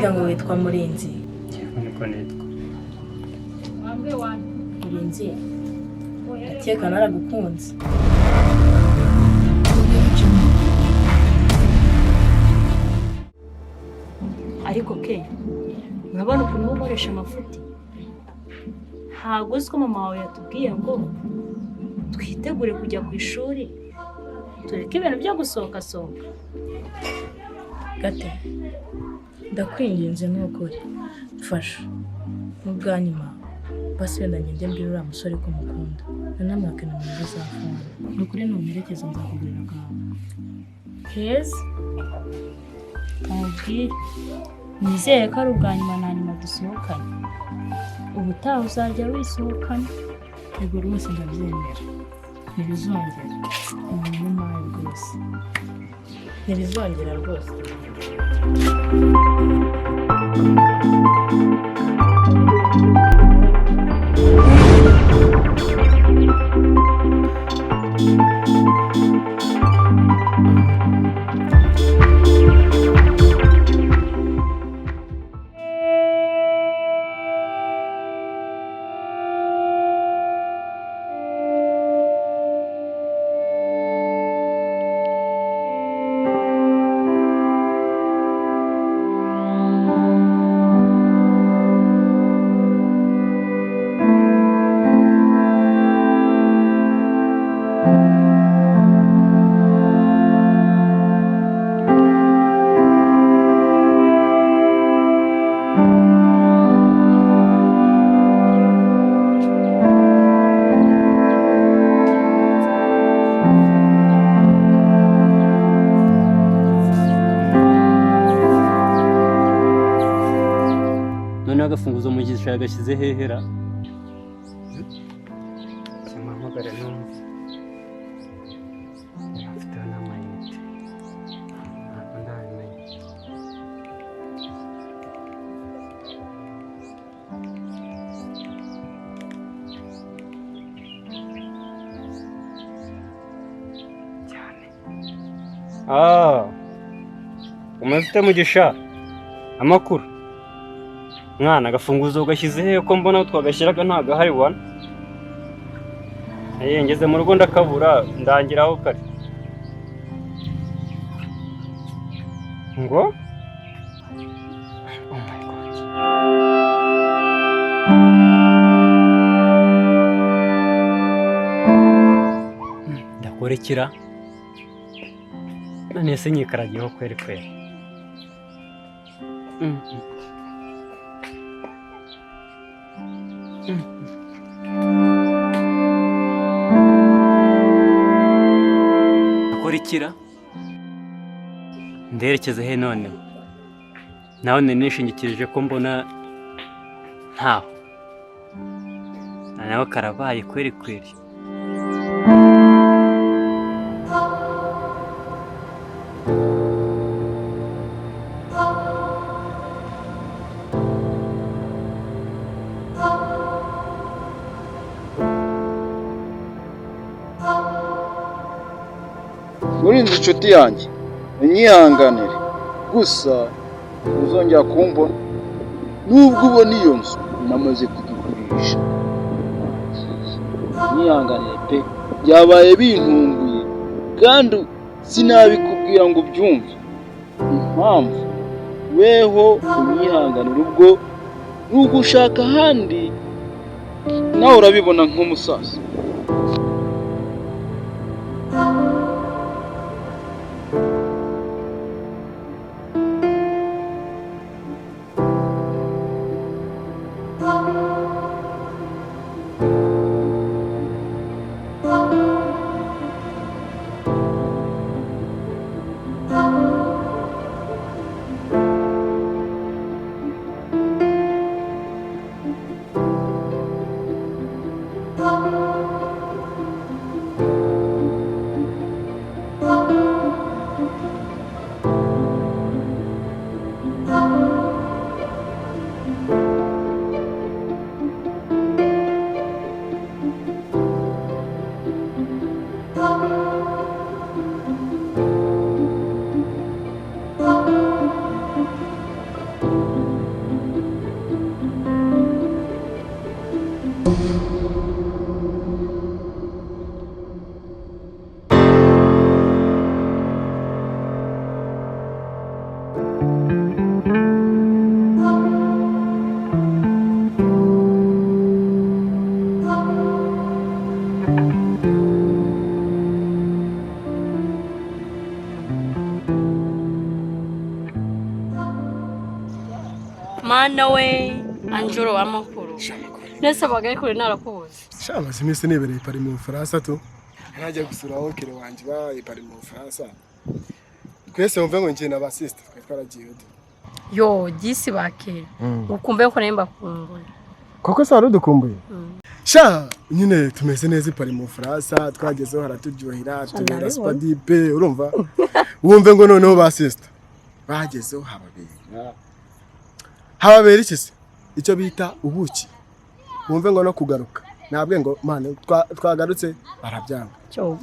Harya ngo witwa Murinzi? Niko nitwa. Murinzi, ndakeka naragukunze. Ariko ke urabona ukuntu ukoresha amafuti. Ntabwo uzi ko mama wawe yatubwiye ngo twitegure kujya ku ishuri tureke ibintu byo gusohoka. Gate, ndakwinginze n'ukuri mfasha n'ubwanyuma basi wenda ngende mbwira uriya musore ko mukunda nanamwake na nimero za phone. Nukuri numperekeza nzakugurira bwawe. Heza kamubwire nizere ko ari ubwanyuma na nyuma dusohokanye. Ubutaha uzajya wisohokana. Yego rwose ndabyemera, ntibizongera. Umuntu nawe rwose ntibizongera rwose. None agafunguzo mu gisha yagashyize hehera. Cyamamagara numva. Afite n'amayinite. Ndamenye. Umazite mugisha amakuru. Mwana agafunguzo gashyize he ko mbona twagashyiraga ntago hari wana. Ngeze mu rugo ndakabura ndangiraho kare. Ngo oh my god. Ndakorekera. None se nyikaragiyeho kweri. Akurikira nderekeze he none nawe nishingikirije ko mbona ntaho nawe karabaye kweri. Murinzi inshuti yanjye unyihanganire gusa uzongera kumbona nubwo ubona iyo nzu namaze kuyigurisha. Unyihanganire pe, byabaye bintunguye kandi sinabikubwira ngo ubyumve. Impamvu weho unyihanganire ubwo nugushaka ahandi nawe urabibona nk'umusaza. Mana we Angelo w'amakuru. Nese bagaye kure narakubuze. Shama simisi nibereye pari mu Faransa tu. Najya gusura onkere wanje ba pari mu Faransa. Twese umve ngo nje na ba sister twaragiye. Yo gisi bakera. Ukumbe ko nemba kumbuye. Koko sa rudukumbuye. Sha nyine tumeze neza pari mu Faransa twagezeho haraturyohira tubera spadipe urumva. Wumve ngo noneho ba sister bagezeho hababera iki se icyo bita ubuki. Wumve ngo no kugaruka nabwe ngo mane twagarutse barabyanga.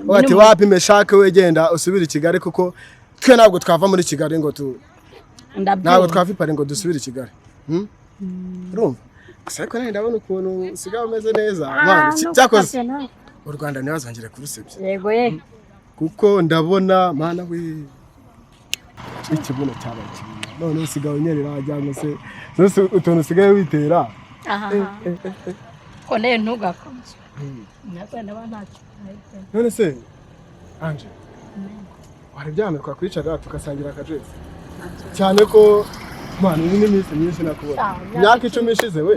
Bati wapime shake we genda usubire Kigali kuko twe ntabwo twava muri Kigali ngo ntabwo twafipare ngo dusubire Kigali. Urumva seko nenda ndabona ukuntu sigaho umeze neza mane cyakoze u Rwanda ntibazongere kurusebya. Yego ye kuko ndabona mana we ikibuno cyabaye kibuno none usigaye unyerera ajyanye se zose utuntu usigaye witera. ko nayo ntugakomye natwe ndabantacyo none se Anje wari byame twakwicara tugasangira akajezi cyane ko mwana ni iminsi myinshi nakubona myaka 10 ishize we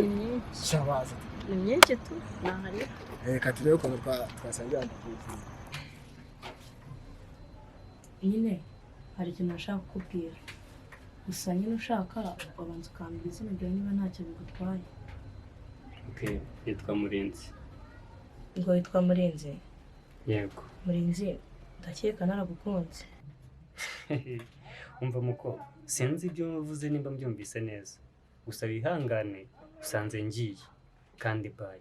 shabaza ni myinshi tu nahari katire yo kuno twasangira nyine hari ikintu nashaka kukubwira gusa nyine ushaka ubanza ukambira izina ryawe niba ntacyo bigutwaye. Okay, yitwa Murinzi. Ngo yitwa Murinzi? Yego. Murinzi ndakeka naragukunze. Umva muko sinzi ibyo muvuze nimba mbyumvise neza. Gusa bihangane usanze ngiye kandi baye.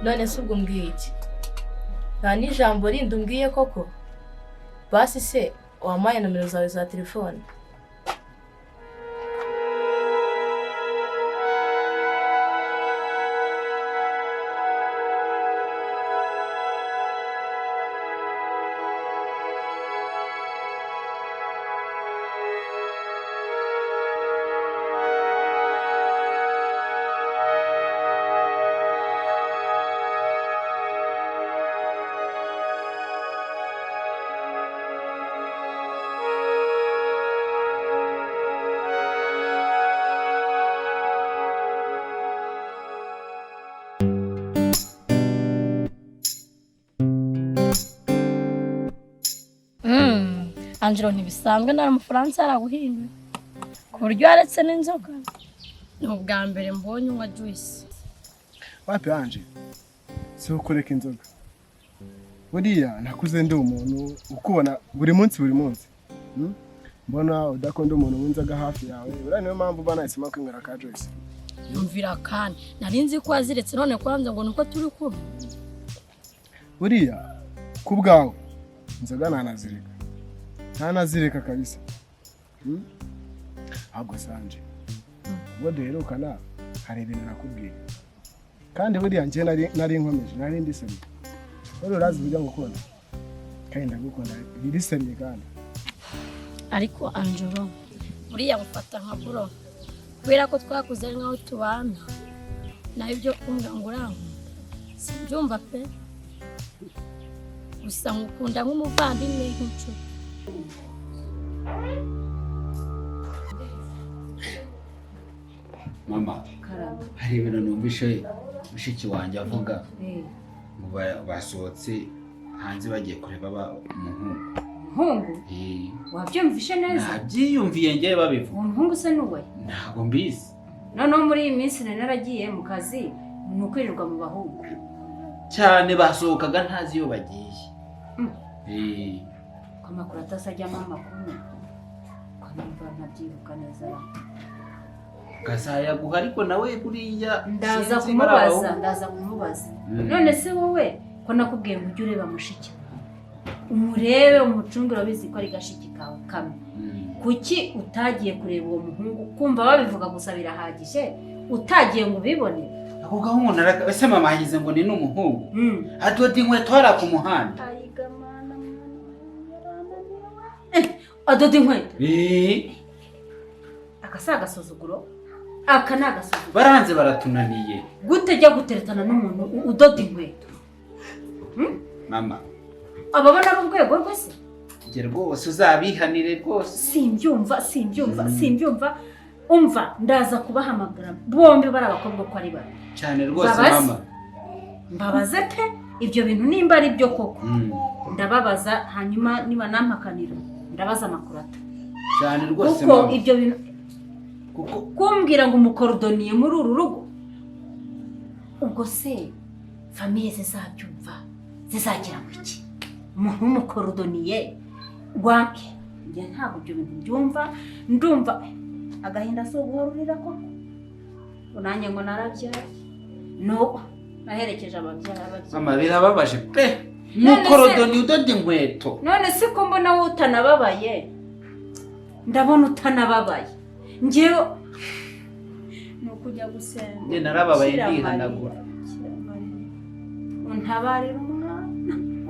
None se ubwo mbwiye iki? Nta n'ijambo rindi umbwiye koko? Basi se wampaye nomero zawe za telefone? Angelo ntibisanzwe nari umufaransa yaraguhinduye ku buryo yaretse n'inzoga. Ni ubwa mbere mbonye unywa juice. Wapi Anje si ukureka inzoga. Buriya nakuze ndi umuntu ukubona buri munsi mbona udakunda umuntu w'inzoga hafi yawe. Buriya niyo mpamvu banahisemo kwinywera ka juice. Yumvira kandi nari nzi ko waziretse none kuranze ngo nuko turi kumwe. Buriya ku bwawe inzoga ntanazireka kabisa. Ahubwo Sanje ubwo duherukana hari ibintu nakubwiye kandi buriya njye nari inkomeje nari ndisemye. Wari urazi buryo ngukunda kandi ndagukunda birisemye kandi. Ariko Angelo buriya mufata nka bro kubera ko twakuze nkaho tubana nayo ibyo kumbwa ngo urangu simbyumva pe. Gusa ngukunda nk'umuvandimwe nk'inshuti. Mama, hari ibintu numvishe mushiki wanjye avuga ngo basohotse hanze bagiye kureba umuhungu. Wabyumvishe neza? Nabyiyumviye ngiye babivuga. Umuhungu se nuwe? Ntabwo mbizi. Noneho muri iyi minsi naragiye mu kazi ni ukwirirwa mu bahungu. Cyane basohokaga ntazi iyo bagiye. Ko amakuru atasajyamo amakuru. Ko numva ntabyibuka neza. Gasaya guha ariko nawe buriya ndaza kumubaza. None se wowe ko nakubwiye ngo ujye ureba mushiki. Umurebe umucungura bizi ko ari gashiki kawe kamwe. kuki utagiye kureba uwo muhungu kumva babivuga gusa birahagije utagiye ngo ubibone? ako gahungu ese mama yagize ngo ni n'umuhungu adoda inkweto hara ku muhanda. Adoda inkweto aka si agasuzuguro, aka ni agasuzuguro. Baranze baratunaniye Gute jya guteretana n'umuntu udoda inkweto? mama Ababona ari urwego rwese? nge rwose uzabihanire rwose. Simbyumva. Umva ndaza kubahamagara bombi bari abakobwa ko ari bari cyane rwose mama. Mbabaze pe ibyo bintu nimba ari byo koko. Ndababaza hanyuma niba nampakanira ndabaza amakurata cyane rwose mama. Kuko ibyo bintu kumbwira ngo umukorodoniye muri uru rugo, ubwo se famiye zizabyumva zizagira ngo iki? Umuntu w'umukorodoniye wanke njye ntabwo ibyo bintu byumva. Ndumva agahinda so guhorurira ko unanye ngo narabyaye no naherekeje ababyara. mama birababaje pe umukorodoni udoda inkweto. None se ko mbona wowe utanababaye? Ndabona utanababaye. Njyewe ni ukujya gusenga. Njye narababaye ndihanagura.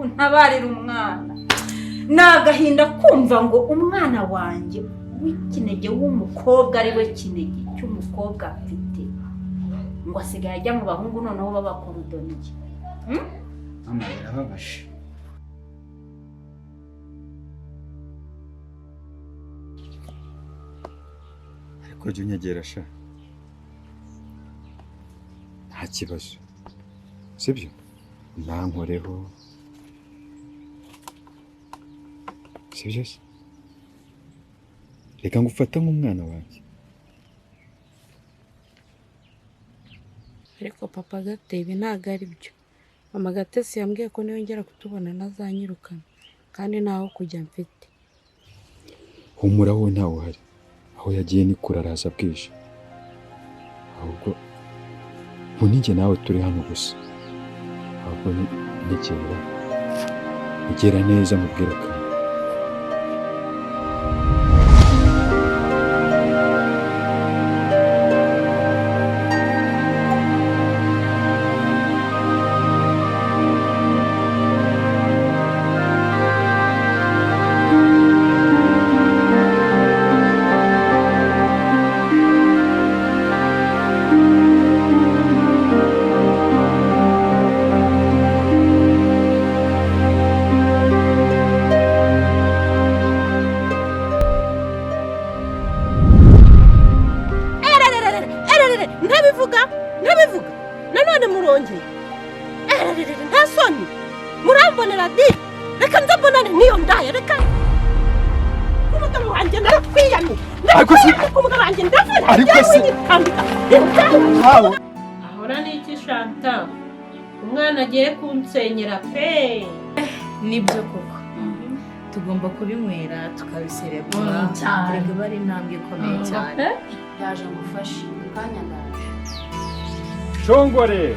Untabarira umwana. Nagahinda kumva ngo umwana wanjye w'ikinege w'umukobwa ari we kinege cy'umukobwa afite ngo asigaye ajya mu bahungu noneho babakorodoniye. mama birababaje. ariko jya unyegera sha nta kibazo sibyo ntankoreho sibyo se reka ngufata nk'umwana wanjye. ariko papa Gate ibi ntabwo ari byo. Mama Gatesi yambwiye ko niyongera kutubona nazanyirukana kandi ntaho kujya mfite. humura wowe ntawe uhari, aho yagiye ni kure araza bwije, ahubwo ubu ninjye nawe turi hano gusa, ahubwo nigera neza mubwira akantu. ntabivuga nanone murongeye nta soni murambonera di reka nzambonane niyo ndaya reka umugabo wanjye narakwiyamye umugabo wanjye ndavuna ahora n'iki Shanta umwana agiye kunsenyera pe nibyo koko tugomba kubinywera tukabiserebura reka bari intambwe ikomeye cyane. Yaje ngufashe kanya ndaje Shongore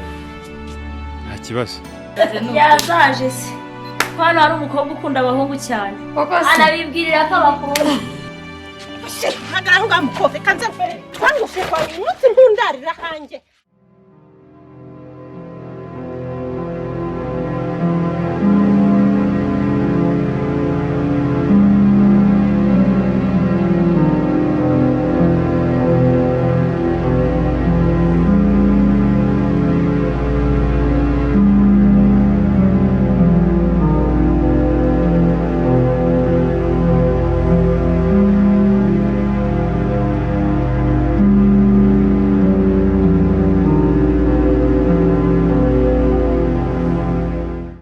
nta kibazo yazaje se ko hano hari umukobwa ukunda abahungu cyane anabibwirira ko abakunda nagahunga mukofe kanze twangushe kwa umunsi ntundarira hanjye